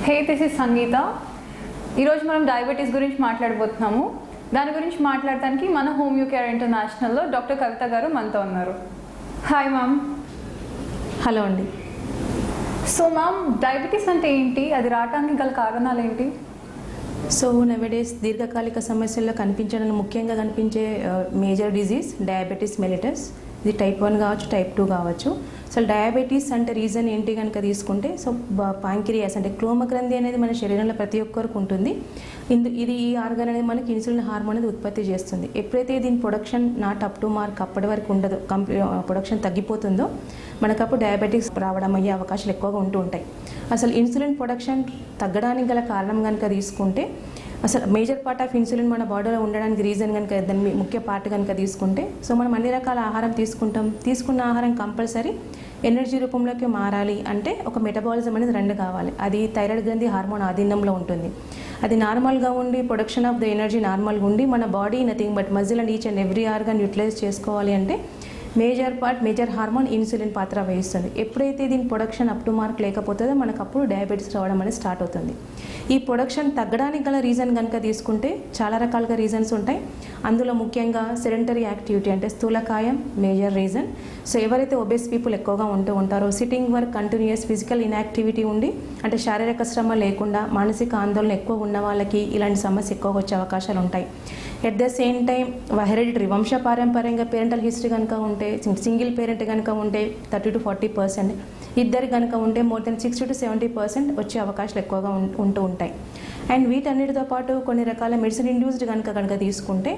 Hey this is సంగీత. ఈరోజు మనం diabetes గురించి మాట్లాడబోతున్నాము. దాని గురించి మాట్లాడటానికి మన హోమియోకేర్ ఇంటర్నేషనల్లో డాక్టర్ కవిత గారు మనతో ఉన్నారు. Hi ma'am. హలో అండి. సో మ్యామ్, డయాబెటీస్ అంటే ఏంటి, అది రావడానికి గల కారణాలు ఏంటి? సో నవేడేస్ దీర్ఘకాలిక సమస్యల్లో ముఖ్యంగా కనిపించే మేజర్ డిజీజ్ డయాబెటీస్ మెలిటస్. ఇది టైప్ 1 కావచ్చు, టైప్ 2 కావచ్చు. అసలు డయాబెటీస్ అంటే రీజన్ ఏంటి కనుక తీసుకుంటే, సో పాంక్రియాస్ అంటే క్లోమగ్రంథి అనేది మన శరీరంలో ప్రతి ఒక్కరికి ఉంటుంది. ఇది ఈ ఆర్గన్ అనేది మనకి ఇన్సులిన్ హార్మోన్ అనేది ఉత్పత్తి చేస్తుంది. ఎప్పుడైతే దీని production not up to mark అప్పటి వరకు ఉండదు, ప్రొడక్షన్ తగ్గిపోతుందో మనకు అప్పుడు డయాబెటీస్ రావడం అయ్యే అవకాశాలు ఎక్కువగా ఉంటూ ఉంటాయి. అసలు ఇన్సులిన్ ప్రొడక్షన్ తగ్గడానికి గల కారణం కనుక తీసుకుంటే, అసలు మేజర్ పార్ట్ ఆఫ్ ఇన్సులిన్ మన బాడీలో ఉండడానికి రీజన్ కనుక దాని ముఖ్య పార్ట్ కనుక తీసుకుంటే, సో మనం అన్ని రకాల ఆహారం తీసుకుంటాం. తీసుకున్న ఆహారం కంపల్సరీ ఎనర్జీ రూపంలోకి మారాలి అంటే ఒక మెటబాలిజం అనేది రెండు కావాలి. అది థైరాయిడ్ గ్రంథి హార్మోన్ ఆధీనంలో ఉంటుంది. అది నార్మల్గా ఉండి ప్రొడక్షన్ ఆఫ్ ద ఎనర్జీ నార్మల్గా ఉండి మన body nothing but muscle and each and every organ utilize చేసుకోవాలి అంటే మేజర్ హార్మోన్ ఇన్సులిన్ పాత్ర వహిస్తుంది. ఎప్పుడైతే దీని ప్రొడక్షన్ అప్ టు మార్క్ లేకపోతుందో మనకు అప్పుడు డయాబెటీస్ రావడం అనేది స్టార్ట్ అవుతుంది. ఈ ప్రొడక్షన్ తగ్గడానికి గల రీజన్ కనుక తీసుకుంటే చాలా రకాలుగా రీజన్స్ ఉంటాయి. అందులో ముఖ్యంగా సెడెంటరీ యాక్టివిటీ అంటే స్థూలకాయం మేజర్ రీజన్. సో ఎవరైతే ఒబేస్ పీపుల్ ఎక్కువగా ఉంటారో, sitting work, continuous physical inactivity ఉండి అంటే శారీరక శ్రమ లేకుండా మానసిక ఆందోళన ఎక్కువ ఉన్న వాళ్ళకి ఇలాంటి సమస్య ఎక్కువగా వచ్చే అవకాశాలు ఉంటాయి. At the same time hereditary వంశపారంపర్యంగా పేరెంటల్ హిస్టరీ కనుక ఉంటే, సింగిల్ పేరెంట్ కనుక ఉంటే 30 to 40%, ఇద్దరు కనుక ఉంటే మోర్ దెన్ 60 to 70% వచ్చే అవకాశాలు ఎక్కువగా ఉంటూ ఉంటాయి. అండ్ వీటన్నిటితో పాటు కొన్ని రకాల మెడిసిన్ ఇండ్యూస్డ్ కనుక తీసుకుంటే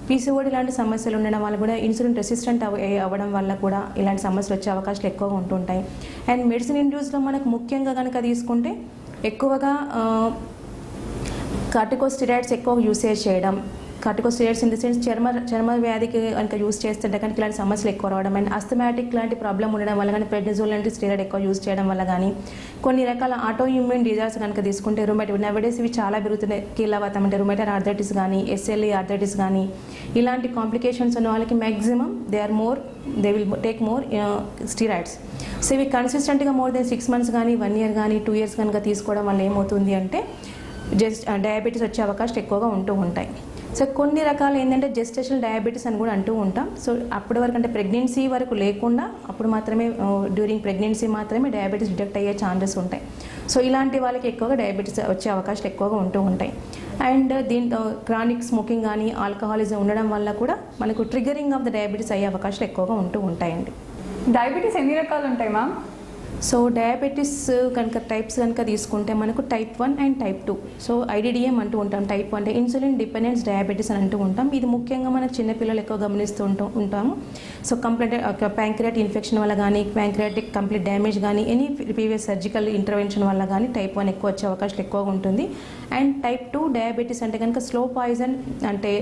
పీసీఓడి లాంటి సమస్యలు ఉండడం వల్ల కూడా, ఇన్సులిన్ రెసిస్టెంట్ అవ్వడం వల్ల కూడా ఇలాంటి సమస్యలు వచ్చే అవకాశాలు ఎక్కువగా ఉంటుంటాయి. అండ్ మెడిసిన్ ఇండ్యూస్డ్లో మనకు ముఖ్యంగా కనుక తీసుకుంటే ఎక్కువగా కార్టికోస్టెరాయిడ్స్ ఎక్కువ యూసేజ్ చేయడం, కార్టికోస్టెరాయిడ్స్ ఇన్ ది సెన్స్ చర్మ వ్యాధికి కనుక యూస్ చేస్తుంటే కనుక ఇలాంటి సమస్యలు ఎక్కువ రావడం, అండ్ అస్థమాటిక్ లాంటి ప్రాబ్లం ఉండడం వల్ల కానీ, ప్రెడ్నిజోల్ లాంటి స్టెరాయిడ్ ఎక్కువ యూస్ చేయడం వల్ల కానీ, కొన్ని రకాల ఆటో ఇమ్యూన్ డిజార్స్ కనుక తీసుకుంటే రుమటైడ్ నవేడేస్ ఇవి చాలా పెరుగుతున్నాయి. కీళ్ళవాతం అంటే రుమటైడ్ ఆర్థరైటిస్ కానీ, ఎస్ఎల్ఈ ఆర్థరైటిస్ కానీ, ఇలాంటి కాంప్లికేషన్స్ ఉన్న వాళ్ళకి maximum they will take more steroids. So ఇవి కన్సిస్టెంట్గా మోర్ దెన్ 6 months కానీ, 1 year కానీ, 2 years కనుక తీసుకోవడం వల్ల ఏమవుతుంది అంటే డయాబెటీస్ వచ్చే అవకాశాలు ఎక్కువగా ఉంటూ ఉంటాయి. సో కొన్ని రకాలు ఏంటంటే జెస్టేషనల్ డయాబెటీస్ అని కూడా అంటూ ఉంటాం. సో అప్పటి వరకు అంటే ప్రెగ్నెన్సీ వరకు లేకుండా అప్పుడు మాత్రమే డ్యూరింగ్ ప్రెగ్నెన్సీ మాత్రమే డయాబెటీస్ డిటెక్ట్ అయ్యే ఛాన్సెస్ ఉంటాయి. సో ఇలాంటి వాళ్ళకి ఎక్కువగా డయాబెటీస్ వచ్చే అవకాశాలు ఎక్కువగా ఉంటూ ఉంటాయి. అండ్ దీంతో క్రానిక్ స్మోకింగ్ కానీ, ఆల్కహాలిజం ఉండడం వల్ల కూడా మనకు ట్రిగరింగ్ ఆఫ్ ద డయాబెటీస్ అయ్యే అవకాశాలు ఎక్కువగా ఉంటూ ఉంటాయండి. డయాబెటీస్ ఎన్ని రకాలు ఉంటాయి మ్యామ్? సో డయాబెటీస్ కనుక టైప్స్ కనుక తీసుకుంటే మనకు టైప్ 1 అండ్ టైప్ 2. సో ఐడిడిఎం అంటూ ఉంటాం. టైప్ 1 అంటే ఇన్సులిన్ డిపెండెన్స్ డయాబెటీస్ అని అంటూ ఉంటాం. ఇది ముఖ్యంగా మన చిన్నపిల్లలు ఎక్కువ గమనిస్తూ ఉంటాము. సో కంప్లీట్ ప్యాంక్రియాటిక్ ఇన్ఫెక్షన్ వల్ల కానీ, ప్యాంక్రియాటిక్ కంప్లీట్ డ్యామేజ్ కానీ, ఎనీ ప్రీవియస్ సర్జికల్ ఇంటర్వెన్షన్ వల్ల కానీ టైప్ 1 ఎక్కువ వచ్చే అవకాశాలు ఎక్కువగా ఉంటుంది. అండ్ టైప్ 2 డయాబెటీస్ అంటే కనుక స్లో పాయిజన్ అంటే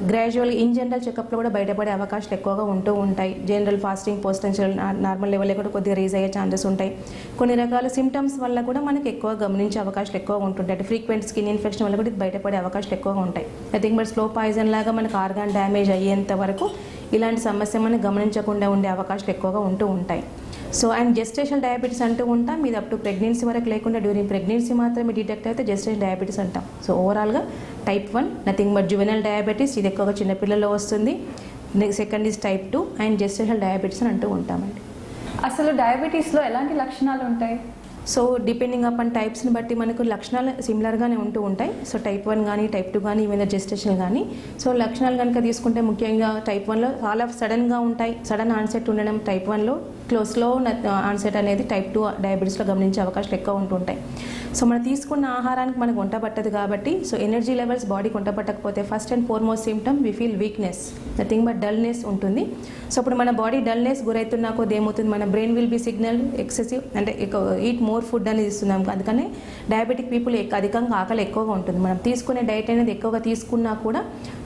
గ్రాడ్యువల్ ఇన్ జనరల్ చెకప్లో కూడా బయటపడే అవకాశాలు ఎక్కువగా ఉంటూ ఉంటాయి. జనరల్ ఫాస్టింగ్ పోస్టెన్షియల్ నార్మల్ లెవెల్లో కూడా కొద్దిగా రేజ్ అయ్యే ఛాన్సెస్ ఉంటాయి. కొన్ని రకాల సిమ్టమ్స్ వల్ల కూడా మనకి ఎక్కువ గమనించే అవకాశాలు ఎక్కువగా ఉంటుంటాయి. అంటే ఫ్రీక్వెంట్ స్కిన్ ఇన్ఫెక్షన్ వల్ల కూడా బయటపడే అవకాశాలు ఎక్కువగా ఉంటాయి. నథింగ్ బట్ స్లో పాయిజన్ లాగా మనకు ఆర్గాన్ డ్యామేజ్ అయ్యేంత వరకు ఇలాంటి సమస్య మనం గమనించకుండా ఉండే అవకాశాలు ఎక్కువగా ఉంటూ ఉంటాయి. సో అండ్ జెస్టేషనల్ డయాబెటీస్ అంటూ ఉంటాం. ఇది అప్ టు ప్రెగ్నెన్సీ వరకు లేకుండా డ్యూరింగ్ ప్రెగ్నెన్సీ మాత్రమే డిటెక్ట్ అయితే జెస్టేషనల్ డయాబెటీస్ అంటాం. సో ఓవరాల్గా type 1 nothing but juvenile diabetes, ఇది ఎక్కువగా చిన్నపిల్లల్లో వస్తుంది. Second is type 2 and gestational diabetes అని అంటూ ఉంటామండి. అసలు డయాబెటీస్లో ఎలాంటి లక్షణాలు ఉంటాయి? సో డిపెండింగ్ అపాన్ టైప్స్ని బట్టి మనకు లక్షణాలు సిమిలర్గానే ఉంటూ ఉంటాయి. సో టైప్ 1 కానీ, టైప్ 2 కానీ, ఈవెన్ జెస్టేషన్ కానీ. సో లక్షణాలు కనుక తీసుకుంటే ముఖ్యంగా టైప్ 1లో చాలా సడన్గా ఉంటాయి. సడన్ ఆన్సెట్ ఉండడం టైప్ 1లో, స్లో ఆన్సెట్ అనేది టైప్ 2 డయాబెటీస్లో గమనించే అవకాశాలు ఎక్కువ ఉంటుంటాయి. సో మనం తీసుకున్న ఆహారానికి మనకు వంట పట్టదు కాబట్టి, సో ఎనర్జీ లెవెల్స్ బాడీకి వంట పట్టకపోతే first and foremost symptom we feel weakness, nothing but dullness ఉంటుంది. సో ఇప్పుడు మన బాడీ డల్నెస్ గురవుతున్నా కొద్ది ఏమవుతుంది, మన brain will be signal excessive అంటే ఈట్ మోర్ ఫుడ్ అనేది ఇస్తున్నాం. అందుకనే డయాబెటిక్ పీపుల్ అధికంగా ఆకలి ఎక్కువగా ఉంటుంది. మనం తీసుకునే డైట్ అనేది ఎక్కువగా తీసుకున్నా కూడా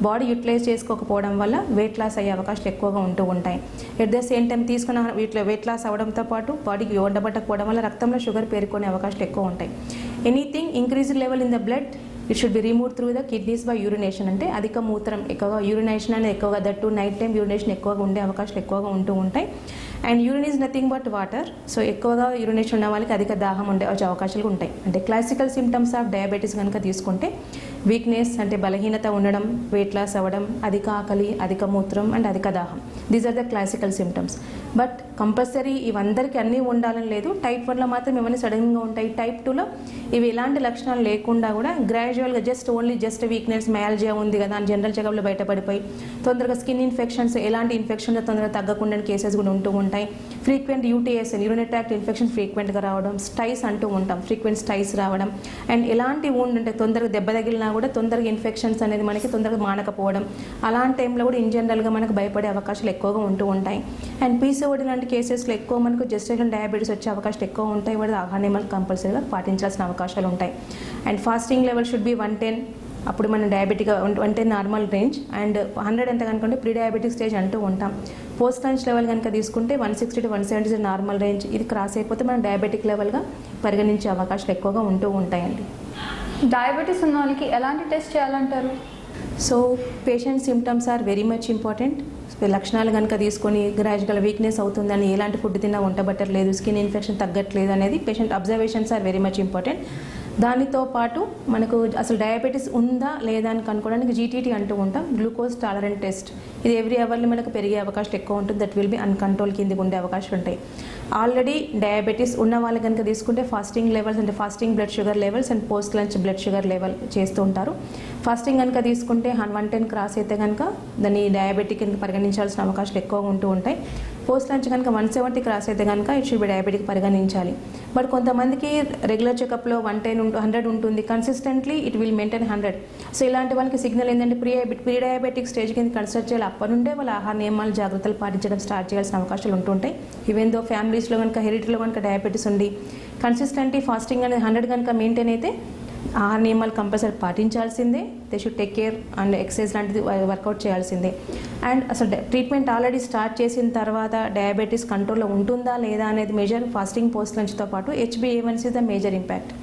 బాడీ యూటిలైజ్ చేసుకోకపోవడం వల్ల వెయిట్ లాస్ అయ్యే అవకాశాలు ఎక్కువగా ఉంటూ ఉంటాయి. ఎట్ ద సేమ్ టైం తీసుకున్న వెయిట్ లాస్ అవ్వడంతో పాటు బాడీకి వండబట్టకపోవడం వల్ల రక్తంలో షుగర్ పేరుకునే అవకాశాలు ఎక్కువ ఉంటాయి. Anything increased level in the blood it should be remove through the kidneys by urination. అంటే అధిక మూత్రం ఎక్కువగా యూరినేషన్ అనేది ఎక్కువగా దట్టు నైట్ టైం యూరినేషన్ ఎక్కువగా ఉండే అవకాశాలు ఎక్కువగా ఉంటూ ఉంటాయి. And urine is nothing but water. So ఎక్కువగా యూరినేషన్ ఉన్న వాళ్ళకి అధిక దాహం వచ్చే అవకాశాలు ఉంటాయి. అంటే క్లాసికల్ సిమ్టమ్స్ ఆఫ్ డయాబెటీస్ కనుక తీసుకుంటే వీక్నెస్ అంటే బలహీనత ఉండడం, వెయిట్ లాస్ అవ్వడం, అధిక ఆకలి, అధిక మూత్రం అండ్ అధిక దాహం. These are the classical symptoms. But compulsory ఇవందరికీ అన్నీ ఉండాలని లేదు. టైప్ 1లో మాత్రం ఏమైనా సడన్గా ఉంటాయి. టైప్ 2లో ఇవి ఎలాంటి లక్షణాలు లేకుండా కూడా గ్రాడ్యువల్గా జస్ట్ వీక్నెస్, మయాలజియా ఉంది కదా అని జనరల్ చెకప్లో బయటపడిపోయి తొందరగా స్కిన్ ఇన్ఫెక్షన్స్, ఎలాంటి ఇన్ఫెక్షన్స్ తొందరగా తగ్గకుండా కేసెస్ కూడా ఉంటూ ఉంటాయి. Frequent UTS, urinary tract infection ఫ్రీక్వెంట్గా రావడం, స్టైస్ అంటూ ఉంటాం, ఫ్రీక్వెంట్ స్టైస్ రావడం, అండ్ ఎలాంటి వూండ్ అంటే తొందరగా దెబ్బ తగిలినా కూడా తొందరగా ఇన్ఫెక్షన్స్ అనేది మనకి తొందరగా మానకపోవడం, అలాంటి టైంలో కూడా ఇన్ జనరల్గా మనకు భయపడే అవకాశాలు ఎక్కువగా ఉంటూ ఉంటాయి. అండ్ పీసీఓడి లాంటి కేసెస్లో ఎక్కువ మనకు జెస్టేషనల్ డయాబెటీస్ వచ్చే అవకాశాలు ఎక్కువ ఉంటాయి. వాటి ఆహార నియమాలు కంపల్సరీగా పాటించాల్సిన అవకాశాలు ఉంటాయి. And fasting level should be 110, అప్పుడు మనం డయాబెటిక్ 110 నార్మల్ రేంజ్, అండ్ 100 ఎంత కనుకుంటే ప్రీ డయాబెటిక్ స్టేజ్ అంటూ ఉంటాం. పోస్ట్ లంచ్ లెవెల్ కనుక తీసుకుంటే 160 to 170 నార్మల్ రేంజ్. ఇది క్రాస్ అయిపోతే మనం డయాబెటిక్ లెవెల్గా పరిగణించే అవకాశాలు ఎక్కువగా ఉంటూ ఉంటాయండి. డయాబెటీస్ ఉన్న వాళ్ళకి ఎలాంటి టెస్ట్ చేయాలంటారు? So patient symptoms are very much important. లక్షణాలు కనుక తీసుకొని గ్రాడ్యువల్ వీక్నెస్ అవుతుందని, ఎలాంటి ఫుడ్ తిన్నా వంటబట్టలేదు, స్కిన్ ఇన్ఫెక్షన్ తగ్గట్లేదు అనేది patient observations are very much important. దానితో పాటు మనకు అసలు డయాబెటీస్ ఉందా లేదా అని కనుక్కోవడానికి జీటీటీ అంటూ ఉంటాం, గ్లూకోజ్ టాలరెంట్ టెస్ట్. ఇది ఎవ్రీ అవర్లో మనకు పెరిగే అవకాశం ఎక్కువ ఉంటుంది. దట్ విల్ బి అన్కంట్రోల్ కిందకి ఉండే అవకాశం ఉంటాయి. ఆల్రెడీ డయాబెటీస్ ఉన్న వాళ్ళు కనుక తీసుకుంటే ఫాస్టింగ్ లెవెల్స్ అంటే fasting blood sugar levels and post lunch blood sugar level చేస్తూ ఉంటారు. ఫాస్టింగ్ కనుక తీసుకుంటే 110 క్రాస్ అయితే కనుక దాన్ని డయాబెటిక్ కనుక పరిగణించాల్సిన అవకాశాలు ఎక్కువగా ఉంటూ ఉంటాయి. పోస్ట్ లంచ్ కనుక 170 క్రాస్ అయితే కనుక ఇట్ షుడ్ బి డయాబెటిక్ పరిగణించాలి. బట్ కొంతమందికి రెగ్యులర్ చెకప్లో 100 ఉంటుంది, consistently it will maintain 100. So ఇలాంటి వాళ్ళకి సిగ్నల్ ఏంటంటే ప్రీ డయాబెటిక్ స్టేజ్ కింద కన్సిడర్ చేయాలి. అప్పటి నుండే వాళ్ళ ఆహార నియమాలు జాగ్రత్తలు పాటించడం స్టార్ట్ చేయాల్సిన అవకాశాలు ఉంటుంటాయి. ఈవెన్ దో ఫ్యామిలీస్లో కనుక హెరిటరీలో కనుక డయాబెటీస్ ఉండి కన్సిస్టెంట్లీ ఫాస్టింగ్ అనేది 100 కనుక మెయింటైన్ అయితే ఆహార నియమాలు కంపల్సరీ పాటించాల్సిందే. They should take care and exercise లాంటిది వర్కౌట్ చేయాల్సిందే. అండ్ అసలు ట్రీట్మెంట్ ఆల్రెడీ స్టార్ట్ చేసిన తర్వాత డయాబెటీస్ కంట్రోల్లో ఉంటుందా లేదా అనేది మేజర్ ఫాస్టింగ్ పోస్ట్ లంచ్తో పాటు HbA1c is the major impact.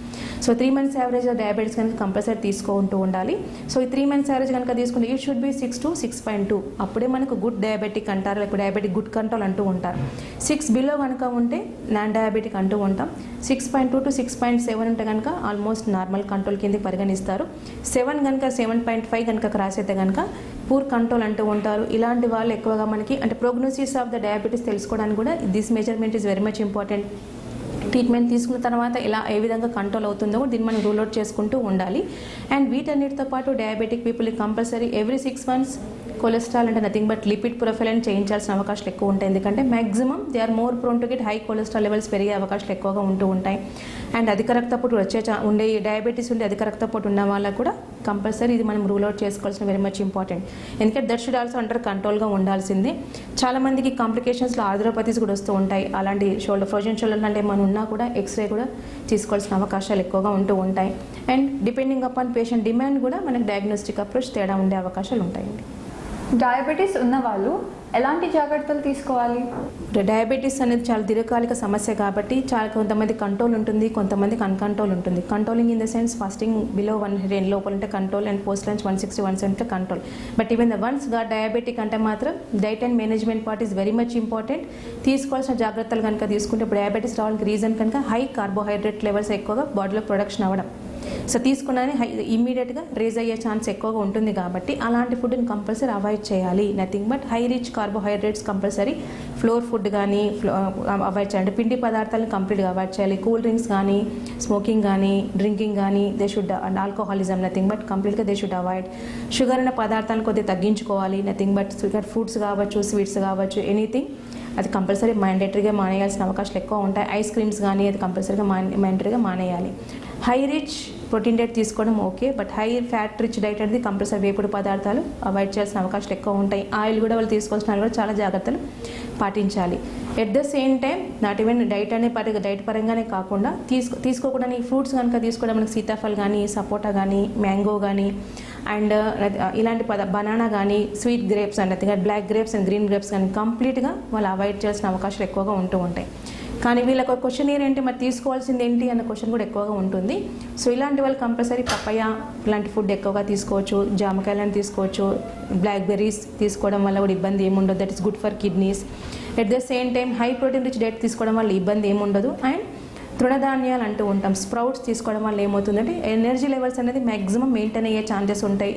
So 3 months average diabetes కనుక కంపల్సరీ తీసుకుంటూ ఉండాలి. సో ఈ 3 months యావరేజ్ కనుక తీసుకుంటే ఇట్ షుడ్ బి 6 to 6.2. అప్పుడే మనకు గుడ్ డయాబెటిక్ అంటారు, లేకపోతే డయాబెటిక్ గుడ్ కంట్రోల్ అంటూ ఉంటారు. 6 బిలో కనుక ఉంటే నాన్ డయాబెటిక్ అంటూ ఉంటాం. 6.2 to 6.7 ఉంటే కనుక ఆల్మోస్ట్ నార్మల్ కంట్రోల్ కిందకి పరిగణిస్తారు. 7 కనుక 7.5 కనుక క్రాస్ అయితే కనుక పూర్ కంట్రోల్ అంటూ ఉంటారు. ఇలాంటి వాళ్ళు ఎక్కువగా మనకి అంటే ప్రోగ్నోసిస్ ఆఫ్ ద డయాబెటీస్ తెలుసుకోవడానికి కూడా this measurement is very much important. Treatment తీసుకున్న తర్వాత ఏ విధంగా కంట్రోల్ అవుతుందో కూడా దీన్ని మనం రూల్ అవుట్ చేసుకుంటూ ఉండాలి. అండ్ వీటన్నిటితో పాటు డయాబెటిక్ పీపుల్కి కంపల్సరీ ఎవ్రీ 6 months కొలెస్ట్రాల్ అంటే నథింగ్ బట్ లిపిడ్ ప్రొఫైల్ అని చేయించాల్సిన అవకాశాలు ఎక్కువ ఉంటాయి. ఎందుకంటే maximum they are more prone to get high cholesterol levels పెరిగే అవకాశాలు ఎక్కువగా ఉంటూ ఉంటాయి. అండ్ అధిక రక్తపోటు ఉండే డయాబెటీస్ ఉండే అధిక రక్తపోటు ఉన్న వాళ్ళకు కూడా కంపల్సరీ ఇది మనం రూల్ అవుట్ చేసుకోవాల్సిన వెరీ మచ్ ఇంపార్టెంట్. ఎందుకంటే దట్ షుడ్ ఆల్సో అండర్ కంట్రోల్గా ఉండాల్సిందే. చాలామందికి కాంప్లికేషన్స్లో ఆర్థరోపతీస్ కూడా వస్తూ ఉంటాయి. అలాంటి ఫ్రోజన్ షోల్డర్ లాంటి ఏమైనా ఉన్నా కూడా ఎక్స్రే కూడా తీసుకోవాల్సిన అవకాశాలు ఎక్కువగా ఉంటూ ఉంటాయి. And depending upon patient demand కూడా మనకి డయాగ్నోస్టిక్ అప్రోచ్ తేడా ఉండే అవకాశాలు ఉంటాయండి. డయాబెటీస్ ఉన్న వాళ్ళు ఎలాంటి జాగ్రత్తలు తీసుకోవాలి? డయాబెటీస్ అనేది చాలా దీర్ఘకాలిక సమస్య కాబట్టి కొంతమంది కంట్రోల్ ఉంటుంది, కొంతమందికి అన్కంట్రోల్ ఉంటుంది. Controlling in the sense fasting below 100 లోపల ఉంటే control, and post lunch 160, 170 control. But even the ones గా డయాబెటిక్ అంటే మాత్రం diet and management part is very much important. తీసుకోవాల్సిన జాగ్రత్తలు కనుక తీసుకుంటే ఇప్పుడు డయాబెటీస్ రావడానికి రీజన్ కనుక హై కార్బోహైడ్రేట్ లెవెల్స్ ఎక్కువగా బాడీలో ప్రొడక్షన్ అవ్వడం. సో తీసుకున్నానే ఇమ్మీడియట్గా రేజ్ అయ్యే ఛాన్స్ ఎక్కువగా ఉంటుంది కాబట్టి అలాంటి ఫుడ్ని కంపల్సరీ అవాయిడ్ చేయాలి. Nothing but high rich carbohydrates compulsory, floor food కానీ అవాయిడ్ చేయాలి. పిండి పదార్థాలను కంప్లీట్గా అవాయిడ్ చేయాలి. కూల్ డ్రింక్స్ కానీ, స్మోకింగ్ కానీ, డ్రింకింగ్ కానీ they should, and alcoholism nothing but కంప్లీట్గా దే షుడ్ అవాయిడ్. షుగర్ అనే పదార్థాలను కొద్దిగా తగ్గించుకోవాలి. నథింగ్ బట్ ఫుడ్స్ కావచ్చు, స్వీట్స్ కావచ్చు, ఎనీథింగ్ అది కంపల్సరీ మ్యాండేటరీగా మానేయాల్సిన అవకాశాలు ఎక్కువ ఉంటాయి. ఐస్ క్రీమ్స్ కానీ అది కంపల్సరీగా మ్యాండేటరీగా మానేయాలి. హై రిచ్ ప్రోటీన్ డైట్ తీసుకోవడం okay, but high fat rich diet అనేది కంపల్సరీ వేపుడు పదార్థాలు అవాయిడ్ చేయాల్సిన అవకాశాలు ఎక్కువ ఉంటాయి. ఆయిల్ కూడా వాళ్ళు తీసుకోవాల్సిన కూడా చాలా జాగ్రత్తలు పాటించాలి. At the same time not even diet పరంగానే కాకుండా తీసుకోకుండా ఫ్రూట్స్ కనుక తీసుకోవడం మనకి సీతాఫల్ కానీ, సపోటా కానీ, మ్యాంగో కానీ, అండ్ ఇలాంటి బనానా కానీ, స్వీట్ గ్రేప్స్ అంటే black grapes and green grapes కానీ కంప్లీట్గా వాళ్ళు అవాయిడ్ చేయాల్సిన అవకాశాలు ఎక్కువగా ఉంటూ ఉంటాయి. కానీ వీళ్ళకి ఒక క్వశ్చన్ ఏంటి, మరి తీసుకోవాల్సింది ఏంటి అన్న క్వశ్చన్ కూడా ఎక్కువగా ఉంటుంది. సో ఇలాంటి వాళ్ళు కంపల్సరీ పప్పయ్య ఇలాంటి ఫుడ్ ఎక్కువగా తీసుకోవచ్చు, జామకాయలను తీసుకోవచ్చు, బ్లాక్ బెర్రీస్ తీసుకోవడం వల్ల కూడా ఇబ్బంది ఏముండదు. That is good for kidneys. At the same time high protein rich diet తీసుకోవడం వల్ల ఇబ్బంది ఏముండదు. అండ్ తృణధాన్యాలు అంటూ ఉంటాం, స్ప్రౌట్స్ తీసుకోవడం వల్ల ఏమవుతుందంటే ఎనర్జీ లెవెల్స్ అనేది మ్యాక్సిమం మెయింటైన్ అయ్యే ఛాన్సెస్ ఉంటాయి.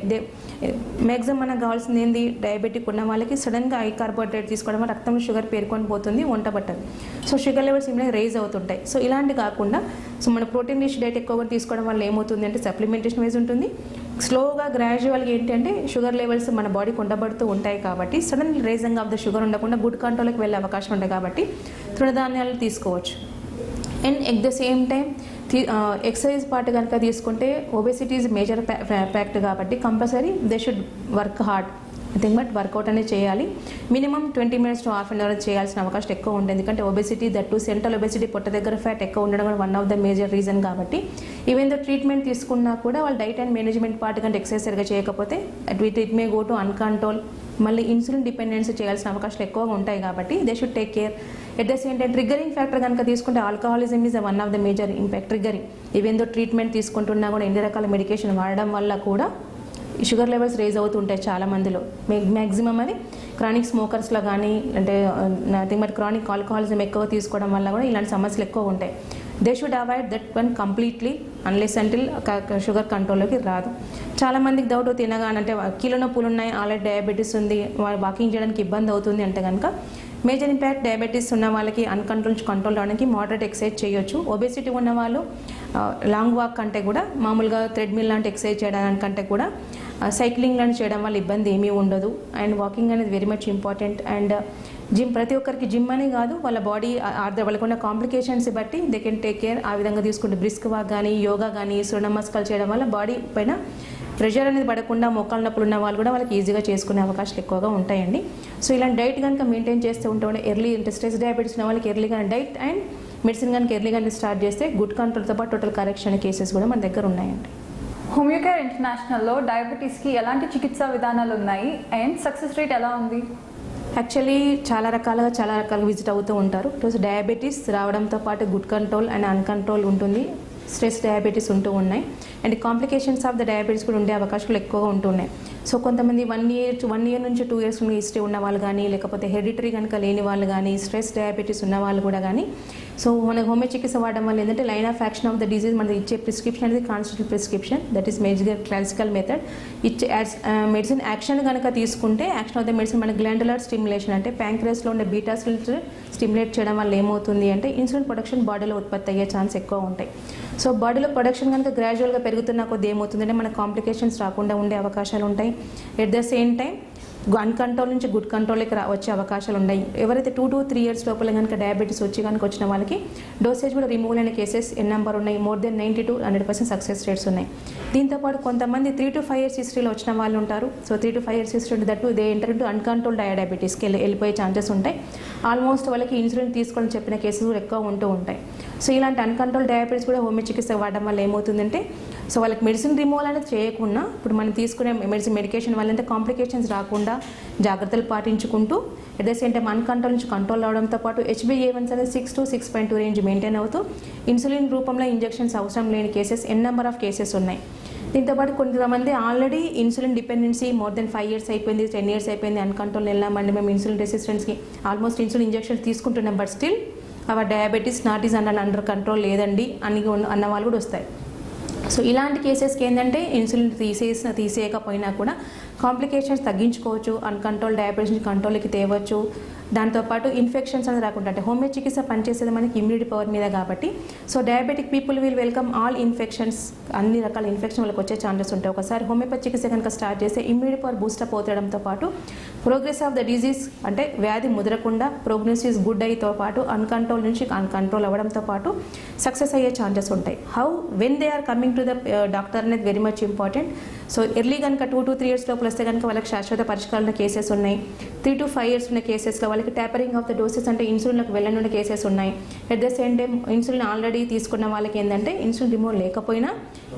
మ్యాక్సిమం మనకు కావాల్సింది ఏంది, డయాబెటిక్ ఉన్న వాళ్ళకి సడన్గా హై కార్బోహైడ్రేట్ తీసుకోవడం వల్ల రక్తంలో షుగర్ పేరుకొని పోతుంది, వంట పట్టదు. So sugar levels immediate rise అవుతుంటాయి. సో ఇలాంటి కాకుండా సో మన ప్రోటీన్ రిచ్ డైట్ ఎక్కువగా తీసుకోవడం వల్ల ఏమవుతుంది అంటే సప్లిమెంటేషన్ వైజ్ ఉంటుంది. స్లోగా గ్రాడ్యువల్గా ఏంటంటే షుగర్ లెవెల్స్ మన బాడీకి ఉండబడుతూ ఉంటాయి కాబట్టి sudden rising of the sugar ఉండకుండా గుడ్ కంట్రోల్కి వెళ్ళే అవకాశం ఉంటుంది కాబట్టి తృణధాన్యాలు తీసుకోవచ్చు. And at the same time exercise part కనుక తీసుకుంటే ఒబెసిటీ ఈజ్ మేజర్ ఫ్యాక్ట్ కాబట్టి compulsory they should work hard. Nothing but workout అనేది చేయాలి. Minimum 20 minutes to half an hour చేయాల్సిన అవకాశం ఎక్కువ ఉంటుంది. ఎందుకంటే obesity that to central obesity పొట్ట దగ్గర ఫ్యాట్ ఎక్కువ ఉండడం కూడా one of the major reason కాబట్టి ఈవెన్ దో ట్రీట్మెంట్ తీసుకున్నా కూడా వాళ్ళు డైట్ అండ్ మేనేజ్మెంట్ పార్ట్ కంటే ఎక్సర్సైజ్ సరిగా చేయకపోతే it may go to uncontrol, మళ్ళీ ఇన్సులిన్ డిపెండెన్సీ చేయాల్సిన అవకాశాలు ఎక్కువగా ఉంటాయి కాబట్టి they should take care. At the same time triggering factor కనుక తీసుకుంటే alcoholism is one of the major impact triggering. Even though treatment తీసుకుంటున్నా కూడా ఎన్ని రకాల మెడికేషన్ వాడడం వల్ల కూడా షుగర్ లెవెల్స్ రేజ్ అవుతుంటాయి చాలా మందిలో. మ్యాక్సిమం అది క్రానిక్ స్మోకర్స్లో కానీ అంటే నథింగ్ బట్ క్రానిక్ ఆల్కహాలిజం ఎక్కువ తీసుకోవడం వల్ల కూడా ఇలాంటి సమస్యలు ఎక్కువ ఉంటాయి. They should avoid that one completely unless until sugar కంట్రోల్లోకి రాదు. చాలామందికి డౌట్ తినగానే అంటే కీళ్ళ నొప్పులు ఉన్నాయి, ఆల్రెడీ డయాబెటీస్ ఉంది, వాకింగ్ చేయడానికి ఇబ్బంది అవుతుంది అంటే కనుక మేజర్ ఇంపాక్ట్ డయాబెటీస్ ఉన్న వాళ్ళకి అన్కంట్రోల్ నుంచి కంట్రోల్ అవడానికి మోడరేట్ ఎక్సర్సైజ్ చేయొచ్చు. ఒబేసిటీ ఉన్న వాళ్ళు లాంగ్ వాక్ కంటే కూడా మామూలుగా థ్రెడ్మిల్ లాంటి ఎక్సర్సైజ్ చేయడానికంటే కూడా సైక్లింగ్ లాంటి చేయడం వల్ల ఇబ్బంది ఏమీ ఉండదు. అండ్ వాకింగ్ అనేది very much important. And gym ప్రతి ఒక్కరికి జిమ్ అనే కాదు, వాళ్ళ బాడీ వాళ్ళకున్న కాంప్లికేషన్స్ బట్టి దే కెన్ టేక్ కేర్. ఆ విధంగా తీసుకుంటే బ్రిస్క్ వాక్ కానీ యోగా కానీ సూర్య నమస్కారాలు చేయడం వల్ల బాడీ పైన ప్రెషర్ అనేది పడకుండా మోకాళ్ళ నొప్పులు ఉన్న వాళ్ళు కూడా వాళ్ళకి ఈజీగా చేసుకునే అవకాశాలు ఎక్కువగా ఉంటాయండి. సో ఇలాంటి డైట్ కనుక మెయింటైన్ చేస్తూ ఉంటే ఎర్లీ అంటే స్ట్రెస్ డయాబెటీస్ ఉన్న వాళ్ళకి ఎర్లీగా డైట్ అండ్ మెడిసిన్ కనుక ఎర్లీగా స్టార్ట్ చేస్తే గుడ్ కంట్రోల్తో పాటు టోటల్ కరెక్షన్ కేసెస్ కూడా మన దగ్గర ఉన్నాయండి. హోమియోకేర్ ఇంటర్నేషనల్లో డయాబెటీస్కి ఎలాంటి చికిత్సా విధానాలు ఉన్నాయి అండ్ సక్సెస్ రేట్ ఎలా ఉంది? యాక్చువల్లీ చాలా రకాలుగా విజిట్ అవుతూ ఉంటారు. ఈరోజు డయాబెటీస్ రావడంతో పాటు గుడ్ కంట్రోల్ అండ్ అన్కంట్రోల్ ఉంటుంది, స్ట్రెస్ డయాబెటీస్ ఉంటూ ఉన్నాయి. And complications of the diabetes కూడా ఉండే అవకాశాలు ఎక్కువగా ఉంటున్నాయి. సో కొంతమంది 1 year నుంచి 2 years హిస్టరీ ఉన్న వాళ్ళు కానీ లేకపోతే హెరిటరీ కనుక లేని వాళ్ళు కానీ స్ట్రెస్ డయాబెటీస్ ఉన్న వాళ్ళు కూడా కానీ సో మన హోమియో చికిత్స వాడడం వల్ల ఏంటంటే line of action of the disease మనకి ఇచ్చే ప్రిస్క్రిప్షన్ అనేది constitutive prescription, that is major classical method. ఇచ్చే మెడిసిన్ యాక్షన్ కనుక తీసుకుంటే యాక్షన్ ఆఫ్ ద మెడిసిన్ మన గ్లాండులర్ స్టిమ్యులేషన్ అంటే ప్యాంక్రియాస్లో ఉండే బీటా సెల్స్ స్టిమ్యులేట్ చేయడం వల్ల ఏమవుతుంది అంటే ఇన్సులిన్ ప్రొడక్షన్ బాడీలో ఉత్పత్తి అయ్యే ఛాన్స్ ఎక్కువ ఉంటాయి. సో బాడీలో ప్రొడక్షన్ కనుక గ్రాడ్యువల్గా పెరుగుతున్న కొద్ది ఏమవుతుందంటే మన కాంప్లికేషన్స్ రాకుండా ఉండే అవకాశాలు ఉంటాయి. At the same time uncontrol నుంచి గుడ్ కంట్రోల్కి వచ్చే అవకాశాలు ఉన్నాయి. ఎవరైతే 2 to 3 years లోపల కనుక డయాబెటీస్ వచ్చిన వాళ్ళకి డోసేజ్ కూడా రిమూవ్ అయిన కేసెస్ నెంబర్ ఉన్నాయి. More than 90 to 100% success rates ఉన్నాయి. దీంతోపాటు కొంతమంది 3 to 5 years హిస్టరీలో వచ్చిన వాళ్ళు ఉంటారు. So 3 to 5 years history that they enter to uncontrol డయాబెటీస్కి వెళ్ళిపోయే ఛాన్సెస్ ఉంటాయి. ఆల్మోస్ట్ వాళ్ళకి ఇన్సులిన్ తీసుకోవాలని చెప్పిన కేసెస్ కూడా ఎక్కువ ఉంటూ ఉంటాయి. సో ఇలాంటి అన్కంట్రోల్ డయాబెటీస్ కూడా హోమియో చికిత్స వాడడం వల్ల ఏమవుతుందంటే సో వాళ్ళకి మెడిసిన్ రిమూవల్ అనేది చేయకుండా ఇప్పుడు మనం తీసుకునే మెడికేషన్ వల్ల కాంప్లికేషన్స్ రాకుండా జాగ్రత్తలు పాటించుకుంటూ at the same time uncontrol నుంచి కంట్రోల్ అవడంతో పాటు HbA1c అనేది 6 to 6.2 రేంజ్ మెయింటైన్ అవుతూ ఇన్సులిన్ రూపంలో ఇంజెక్షన్స్ అవసరం లేని కేసెస్ నెంబర్ ఆఫ్ కేసెస్ ఉన్నాయి. దీంతోపాటు కొంతమంది already insulin dependency more than 5 years అయిపోయింది, 10 years అయిపోయింది, అన్కంట్రోల్ వెళ్ళామండి మేము ఇన్సులిన్ రెసిస్టెన్స్కి ఆల్మోస్ట్ ఇన్సులిన్ ఇంజెక్షన్స్ తీసుకుంటున్నాం, but still our diabetes not is under control లేదండి అన్న వాళ్ళు కూడా వస్తాయి. సో ఇలాంటి కేసెస్కి ఏంటంటే ఇన్సులిన్ తీసేయకపోయినా కూడా కాంప్లికేషన్స్ తగ్గించుకోవచ్చు, అన్కంట్రోల్ డయాబెటీస్ కంట్రోల్కి తేవచ్చు. దాంతోపాటు ఇన్ఫెక్షన్స్ అనేది రాకుండా అంటే హోమియో చికిత్స పనిచేసేది మనకి ఇమ్యూనిటీ పవర్ మీద కాబట్టి so diabetic people will welcome all infections, అన్ని రకాల ఇన్ఫెక్షన్ వాళ్ళకి వచ్చే ఛాన్సెస్ ఉంటాయి. ఒకసారి హోమియోపతి చికిత్స కనుక స్టార్ట్ చేస్తే ఇమ్యూనిటీ పవర్ బూస్టప్ అవుతడంతో పాటు ప్రోగ్రెస్ ఆఫ్ ద డిజీజ్ అంటే వ్యాధి ముదరకుండా ప్రోగ్నోసిస్ గుడ్ అయితో పాటు అన్కంట్రోల్ నుంచి అన్కంట్రోల్ అవ్వడంతో పాటు సక్సెస్ అయ్యే ఛాన్సెస్ ఉంటాయి. How when they are coming to the doctor అనేది very much important. So early కనుక 2 to 3 years లోపల వస్తే కనుక వాళ్ళకి శాశ్వత పరిష్కారాల కేసెస్ ఉన్నాయి. 3 to 5 years ఉన్న కేసెస్లో వాళ్ళకి ట్యాపరింగ్ ఆఫ్ ద డోసెస్ అంటే ఇన్సులిన్లకు వెళ్ళనున్న కేసెస్ ఉన్నాయి. At the same time insulin already తీసుకున్న వాళ్ళకి ఏంటంటే ఇన్సులిన్ రిమూవ్ లేకపోయినా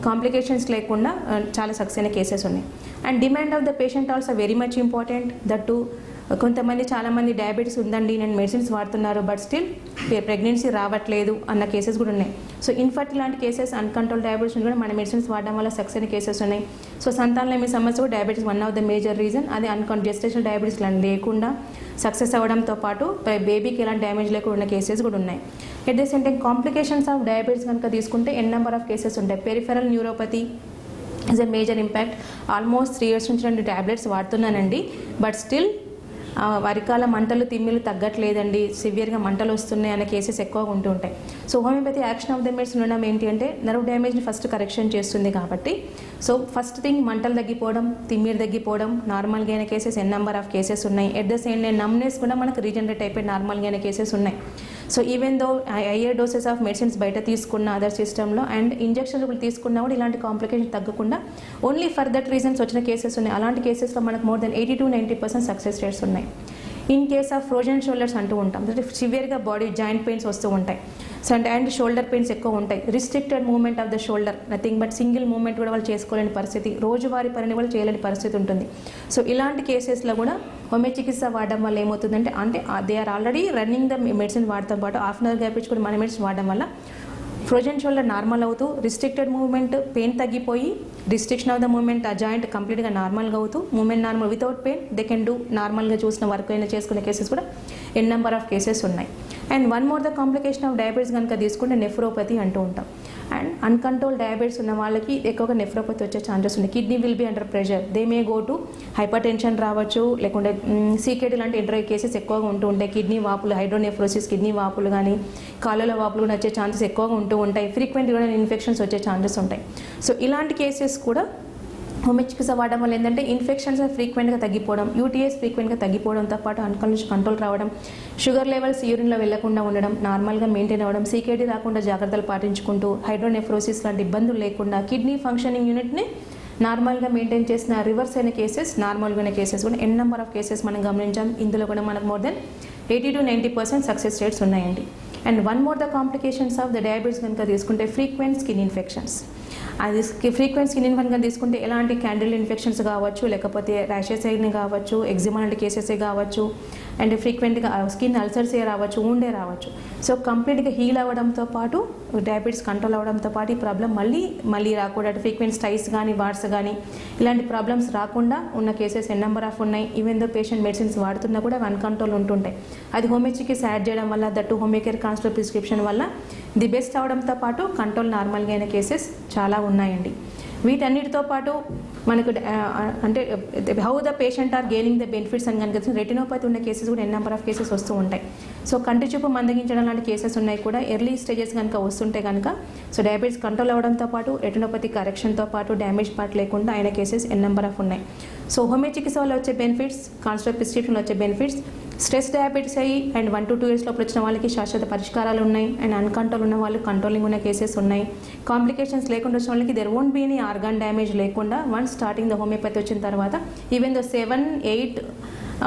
కాంప్లికేషన్స్ లేకుండా చాలా సక్సెస్ అయిన కేసెస్ ఉన్నాయి. And demand of the patient also very much important. That to కొంతమంది చాలామంది డయాబెటీస్ ఉందండి, నేను మెడిసిన్స్ వాడుతున్నారు, బట్ స్టిల్ ప్రెగ్నెన్సీ రావట్లేదు అన్న కేసెస్ కూడా ఉన్నాయి. సో ఇన్ఫర్టిల్ లాంటి కేసెస్, అన్కంట్రోల్ డయాబెటీస్ కూడా మన మెడిసిన్స్ వాడడం వల్ల సక్సెస్ అయిన కేసెస్ ఉన్నాయి. సో సంతానలేమి సమస్య కూడా diabetes one of the major reason. అది జెస్టేషనల్ డయాబెటీస్ లేకుండా సక్సెస్ అవ్వడంతో పాటు బేబీకి ఎలాంటి డ్యామేజ్ లేకుండా ఉన్న కేసెస్ కూడా ఉన్నాయి. At the same time complications of diabetes కనుక తీసుకుంటే నెంబర్ ఆఫ్ కేసెస్ ఉంటాయి. Peripheral neuropathy is a major impact. Almost 3 years నుంచి నేను ట్యాబ్లెట్స్ వాడుతున్నానండి, బట్ స్టిల్ వరికాల మంటలు తిమ్మిలు తగ్గట్లేదండి, సివియర్గా మంటలు వస్తున్నాయి అనే కేసెస్ ఎక్కువగా ఉంటూ ఉంటాయి. So homeopathy action of the medicine ఉండడం ఏంటి అంటే నర్వ్ డ్యామేజ్ని ఫస్ట్ కరెక్షన్ చేస్తుంది కాబట్టి, సో ఫస్ట్ థింగ్ మంటలు తగ్గిపోవడం, తిమ్మిరి తగ్గిపోవడం, నార్మల్గా అయిన కేసెస్ నెంబర్ ఆఫ్ కేసెస్ ఉన్నాయి. At the same time numbness కూడా మనకు రీజనరేట్ అయిపోయి నార్మల్గా అయిన కేసెస్ ఉన్నాయి. So even though higher doses of medicines బయట తీసుకున్న అదర్ సిస్టంలో అండ్ ఇంజక్షన్లు తీసుకున్నా కూడా ఇలాంటి కాంప్లికేషన్ తగ్గకుండా ఓన్లీ ఫర్ దట్ రీజన్స్ వచ్చిన కేసెస్ ఉన్నాయి. అలాంటి కేసెస్లో మనకు more than 80 to 90% success rates ఉన్నాయి. In case of frozen shoulders అంటూ ఉంటాం, అంటే సివియర్గా బాడీ జాయింట్ పెయిన్స్ వస్తూ ఉంటాయి. సో అండ్ షోల్డర్ పెయిన్స్ ఎక్కువ ఉంటాయి. Restricted movement of the shoulder, nothing but single movement కూడా వాళ్ళు చేసుకోలేని పరిస్థితి, రోజువారీ పనిని కూడా చేయలేని పరిస్థితి ఉంటుంది. సో ఇలాంటి కేసెస్లో కూడా హోమియో చికిత్స వాడడం వల్ల ఏమవుతుందంటే, అంటే they are already running the medicine వాడతాం పాటు హాఫ్ అన్ అవర్ గ్యాప్ ఇచ్చి కూడా మన మెడిసిన్ వాడడం వల్ల ఫ్రోజన్ షోల్డర్ నార్మల్ అవుతూ, రిస్ట్రిక్టెడ్ మూవ్మెంట్ పెయిన్ తగ్గిపోయి, రిస్ట్రిక్షన్ ఆఫ్ ద మూవ్మెంట్ ఆ జాయింట్ కంప్లీట్గా నార్మల్గా అవుతూ, movement normal without pain they can do నార్మల్గా చూసిన వర్క్ అయినా చేసుకునే కేసెస్ కూడా నెంబర్ ఆఫ్ కేసెస్ ఉన్నాయి. And one more the complication of diabetes కనుక తీసుకుంటే నెఫ్రోపతి అంటూ ఉంటాం. అండ్ అన్కంట్రోల్ డయాబెటీస్ ఉన్న వాళ్ళకి ఎక్కువగా నెఫ్రోపతి వచ్చే ఛాన్సెస్ ఉన్నాయి. Kidney will be under pressure, they may go to hyper tension రావచ్చు, లేకుంటే సీకేటీ లాంటి ఇంటర్వ్యూ కేసెస్ ఎక్కువగా ఉంటూ ఉంటాయి. కిడ్నీ వాపులు, హైడ్రోనెఫ్రోసిస్ కిడ్నీ వాపులు కానీ కాళ్ళలో వాపులు కూడా వచ్చే ఛాన్సెస్ ఎక్కువగా ఉంటూ ఉంటాయి. ఫ్రీక్వెంట్గా ఇన్ఫెక్షన్స్ వచ్చే ఛాన్సెస్ ఉంటాయి. సో ఇలాంటి కేసెస్ కూడా హోమియో చికిత్స వాడడం వల్ల ఏంటంటే ఇన్ఫెక్షన్స్ ఫ్రీక్వెంట్గా తగ్గిపోవడం, యూటీఎస్ ఫ్రీక్వెంట్గా తగ్గిపోవడంతో పాటు కంట్రోల్ రావడం, షుగర్ లెవెల్స్ యూరిన్లో వెళ్లకుండా ఉండడం, నార్మల్గా మెయింటైన్ అవ్వడం, సీకేటీ రాకుండా జాగ్రత్తలు పాటించుకుంటూ, హైడ్రోనెఫ్రోసిస్ లాంటి ఇబ్బందులు లేకుండా కిడ్నీ ఫంక్షనింగ్ యూనిట్ని నార్మల్గా మెయింటైన్ చేసిన రివర్స్ అయిన కేసెస్, నార్మల్గా అయిన కేసెస్ కూడా నెంబర్ ఆఫ్ కేసెస్ మనం గమనించాం. ఇందులో కూడా మనకు more than 80 to 90% success rates ఉన్నాయండి. And one more the complications of the diabetes కనుక తీసుకుంటే ఫ్రీక్వెంట్ స్కిన్ ఇన్ఫెక్షన్స్. అది ఫ్రీక్వెంట్ స్కిన్ ఇన్ఫెక్షన్ తీసుకుంటే ఎలాంటి క్యాండిల్ ఇన్ఫెక్షన్స్ కావచ్చు, లేకపోతే ర్యాషెస్ అయినా కావచ్చు, ఎగ్జిమా లాంటి కేసెస్ కావచ్చు, అండ్ ఫ్రీక్వెంట్గా స్కిన్ అల్సర్స్ రావచ్చు, ఊండే రావచ్చు. సో కంప్లీట్గా హీల్ అవ్వడంతో పాటు డయాబెటీస్ కంట్రోల్ అవ్వడంతో పాటు ఈ ప్రాబ్లం మళ్ళీ రాకుండా, ఫ్రీక్వెంట్ స్టైస్ కానీ వాట్స్ కానీ ఇలాంటి ప్రాబ్లమ్స్ రాకుండా ఉన్న కేసెస్ నెంబర్ ఆఫ్ ఉన్నాయి. ఈవెన్ దో పేషెంట్ మెడిసిన్స్ వాడుతున్నా కూడా అన్కంట్రోల్ ఉంటుంటాయి. అది హోమియో చికిత్స యాడ్ చేయడం వల్ల, దట్టు హోమియోకేర్ కాన్స్టల్ ప్రిస్క్రిప్షన్ వల్ల ది బెస్ట్ అవడంతో పాటు కంట్రోల్ నార్మల్గా అయిన కేసెస్ చాలా ఉన్నాయండి. వీటన్నిటితో పాటు మనకు అంటే how the patient or gaining the benefits అని కనుక రెటినోపతి ఉన్న కేసెస్ కూడా నెంబర్ ఆఫ్ కేసెస్ వస్తూ ఉంటాయి. సో కంటి చూపు మందగించడం లాంటి కేసెస్ ఉన్నాయి కూడా ఎర్లీ స్టేజెస్ కనుక వస్తుంటే కనుక సో డయాబెటీస్ కంట్రోల్ అవ్వడంతో పాటు రెటినోపతి కరెక్షన్తో పాటు డ్యామేజ్ పార్ట్ లేకుండా అయిన కేసెస్ నెంబర్ ఆఫ్ ఉన్నాయి. సో హోమియో చికిత్స వల్ల వచ్చే బెనిఫిట్స్, కాన్స్టల్ ప్రిస్క్రిప్షన్ వచ్చే బెనిఫిట్స్, స్ట్రెస్ డయాబెటీస్ అయ్యి అండ్ 1 to 2 years లోపల వచ్చిన వాళ్ళకి శాశ్వత పరిష్కారాలు ఉన్నాయి. అండ్ అన్కంట్రోల్ ఉన్న వాళ్ళు కంట్రోలింగ్ ఉన్న కేసెస్ ఉన్నాయి. కాంప్లికేషన్స్ లేకుండా వచ్చిన వాళ్ళకి there won't be any organ damage లేకుండా వన్స్ స్టార్టింగ్ ద హోమియోపతి వచ్చిన తర్వాత ఈవెన్ దో 7, 8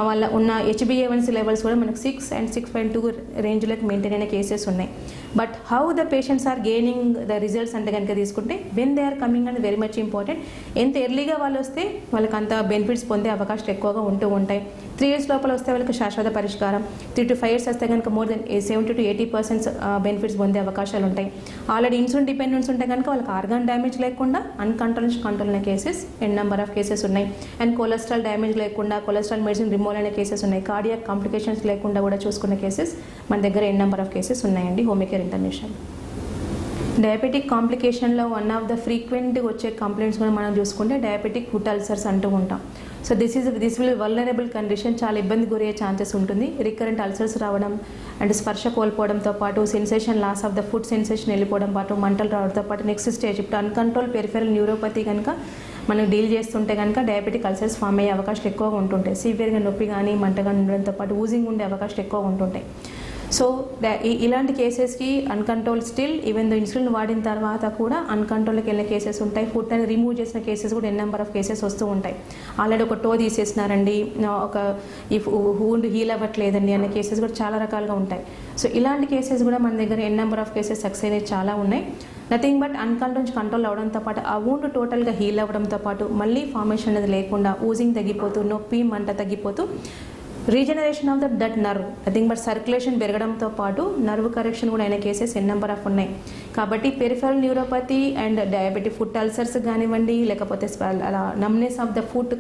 వాళ్ళ ఉన్న HbA1c లెవెల్స్ కూడా మనకు 6 and 6.2 రేంజ్లోకి మెయింటైన్ అయిన కేసెస్ ఉన్నాయి. But how the patients are gaining the results అంటే కనుక తీసుకుంటే when they are coming and very much important. ఎంత ఎర్లీగా వాళ్ళు వస్తే వాళ్ళకి అంత బెనిఫిట్స్ పొందే అవకాశాలు ఎక్కువగా ఉంటూ ఉంటాయి. 3 years లోపల వస్తే వాళ్ళకి శాశ్వత పరిష్కారం, 3 to 5 years వస్తే కనుక మోర్ దెన్ 70 to 80% బెనిఫిట్స్ పొందే అవకాశాలు ఉంటాయి. ఆల్రెడీ ఇన్సులిన్ డిపెండెన్స్ ఉంటే కనుక వాళ్ళకి ఆర్గాన్ డ్యామేజ్ లేకుండా కంట్రోల్ అయిన కేసెస్ నెంబర్ ఆఫ్ కేసెస్ ఉన్నాయి. అండ్ కొలెస్ట్రాల్ డ్యామేజ్ లేకుండా కొలెస్ట్రాల్ మెడిసిన్ రిమూవ్ అయిన కేసెస్ ఉన్నాయి. కార్డియాక్ కాంప్లికేషన్స్ లేకుండా కూడా చూసుకున్న కేసెస్ మన దగ్గర నెంబర్ ఆఫ్ కేసెస్ ఉన్నాయండి హోమియోకేర్ ఇంటర్నేషనల్. డయాబెటిక్ కాంప్లికేషన్లో వన్ ఆఫ్ ద ఫ్రీక్వెంట్ వచ్చే కంప్లైంట్స్ కూడా మనం చూసుకుంటే డయాబెటిక్ ఫుట్ అల్సర్స్ అంటూ ఉంటాం. So this will vulnerable condition, చాలా ఇబ్బంది గురయ్యే ఛాన్సెస్ ఉంటుంది. రికరెంట్ అల్సర్స్ రావడం అండ్ స్పర్శ కోల్పోవడంతో పాటు sensation loss of the food sensation వెళ్ళిపోవడం పాటు మంటలు రావడంతో పాటు నెక్స్ట్ స్టేజ్ ఇప్పుడు అన్కంట్రోల్ పెరిఫెరల్ న్యూరోపతి కనుక మనం డీల్ చేస్తుంటే కనుక డయాబెటిక్ అల్సర్స్ ఫామ్ అయ్యే అవకాశాలు ఎక్కువగా ఉంటుంటాయి. సివియర్గా నొప్పి కానీ మంటగా ఉండడంతో పాటు ఊజింగ్ ఉండే అవకాశాలు ఎక్కువగా ఉంటుంటాయి. సో ఇలాంటి కేసెస్కి uncontrol still even though insulin వాడిన తర్వాత కూడా అన్కంట్రోల్కి వెళ్ళిన కేసెస్ ఉంటాయి. ఫుడ్ అని రిమూవ్ చేసిన కేసెస్ కూడా నెంబర్ ఆఫ్ కేసెస్ వస్తూ ఉంటాయి. ఆల్రెడీ ఒక టో తీసేసినారండి, ఒక ఈ వూండ్ హీల్ అవ్వట్లేదండి అనే కేసెస్ కూడా చాలా రకాలుగా ఉంటాయి. సో ఇలాంటి కేసెస్ కూడా మన దగ్గర నెంబర్ ఆఫ్ కేసెస్ సక్సెస్ అనేవి చాలా ఉన్నాయి. నథింగ్ బట్ కంట్రోల్ అవ్వడంతో పాటు ఆ వూండ్ టోటల్గా హీల్ అవ్వడంతో పాటు మళ్ళీ ఫార్మేషన్ అనేది లేకుండా ఊజింగ్ తగ్గిపోతూ నొప్పి మంట తగ్గిపోతూ regeneration of that nerve, nothing but circulation పెరగడంతో పాటు నర్వ్ కరెక్షన్ కూడా అయిన కేసెస్ ఎన్ నెంబర్ ఆఫ్ ఉన్నాయి. కాబట్టి peripheral neuropathy and diabetic foot ulcers కానివ్వండి, లేకపోతే అలా నమ్నెస్ ఆఫ్ ద ఫుట్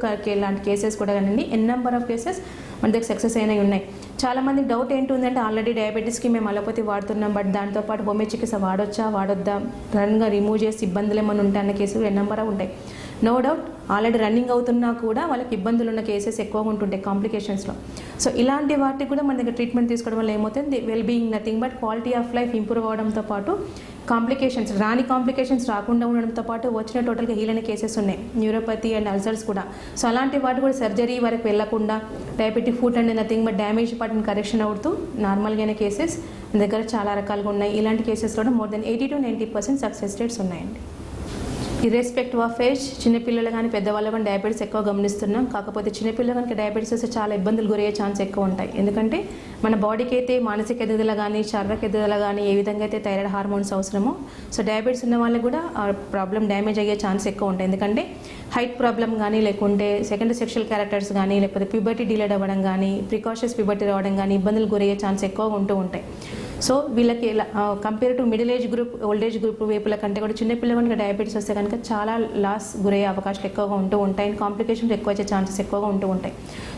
లాంటి కేసెస్ కూడా కానివ్వండి, ఎన్ నెంబర్ ఆఫ్ కేసెస్ మన దగ్గర సక్సెస్ అయినవి ఉన్నాయి. చాలామంది డౌట్ ఏంటుందంటే ఆల్రెడీ డయాబెటీస్కి మేము అలోపతి వాడుతున్నాం, బట్ దాంతోపాటు హోమియో చికిత్స వాడొచ్చా వాడొద్దా, సడన్గా రిమూవ్ చేసి ఇబ్బందులు ఏమైనా ఉంటాయి అన్న కేసులు ఎన్ నెంబర్ ఉంటాయి. నో డౌట్ ఆల్రెడీ రన్నింగ్ అవుతున్నా కూడా వాళ్ళకి ఇబ్బందులు ఉన్న కేసెస్ ఎక్కువగా ఉంటుంటాయి కాంప్లికేషన్స్లో. సో ఇలాంటి వాటికి కూడా మన దగ్గర ట్రీట్మెంట్ తీసుకోవడం వల్ల ఏమవుతుంది, well being nothing but quality of life improve అవడంతో పాటు కాంప్లికేషన్స్ రాకుండా ఉండడంతో పాటు వచ్చిన టోటల్గా హీల్ అయిన కేసెస్ ఉన్నాయి, న్యూరోపతి అండ్ అల్సర్స్ కూడా. సో అలాంటి వాటి కూడా సర్జరీ వరకు వెళ్లకుండా diabetic foot and nothing but damage పార్ట్ని కరెక్షన్ అవుతూ నార్మల్గానే కేసెస్ మన దగ్గర చాలా రకాలుగా ఉన్నాయి. ఇలాంటి కేసెస్లో more than 80 to 90% success rates ఉన్నాయండి. ఇర్రెస్పెక్టివ్ ఆఫ్ ఏజ్, చిన్నపిల్లలు కానీ పెద్దవాళ్ళు కానీ డయాబెటీస్ ఎక్కువ గమనిస్తున్నాం. కాకపోతే చిన్నపిల్లలు కనుక డయాబెటీస్ వస్తే చాలా ఇబ్బందులు గురయ్యే ఛాన్స్ ఎక్కువ ఉంటాయి. ఎందుకంటే మన బాడీకి అయితే మానసిక ఎదుగుదల కానీ శారీరక ఎదుగుదల కానీ ఏ విధంగా అయితే థైరాయిడ్ హార్మోన్స్ అవసరమో, సో డయాబెటీస్ ఉన్న వాళ్ళకి కూడా ప్రాబ్లం డ్యామేజ్ అయ్యే ఛాన్స్ ఎక్కువ ఉంటాయి. ఎందుకంటే హైట్ ప్రాబ్లం కానీ, లేకుంటే సెకండరీ సెక్షువల్ క్యారెక్టర్స్ కానీ, లేకపోతే ప్యూబర్టీ డిలేడ్ అవ్వడం కానీ, ప్రికాషన్స్ ప్యూబర్టీ రావడం కానీ ఇబ్బందులు గురయ్యే ఛాన్స్ ఎక్కువగా ఉంటూ ఉంటాయి. సో వీళ్ళకి compare to middle age group, old age group వైపుల కంటే కూడా చిన్నపిల్లలు కనుక డయాబెటీస్ వస్తే కనుక చాలా లాస్ గురయ్యే అవకాశాలు ఎక్కువగా ఉంటూ ఉంటాయి. కాంప్లికేషన్స్ ఎక్కువ వచ్చే ఛాన్సెస్ ఎక్కువగా ఉంటూ ఉంటాయి.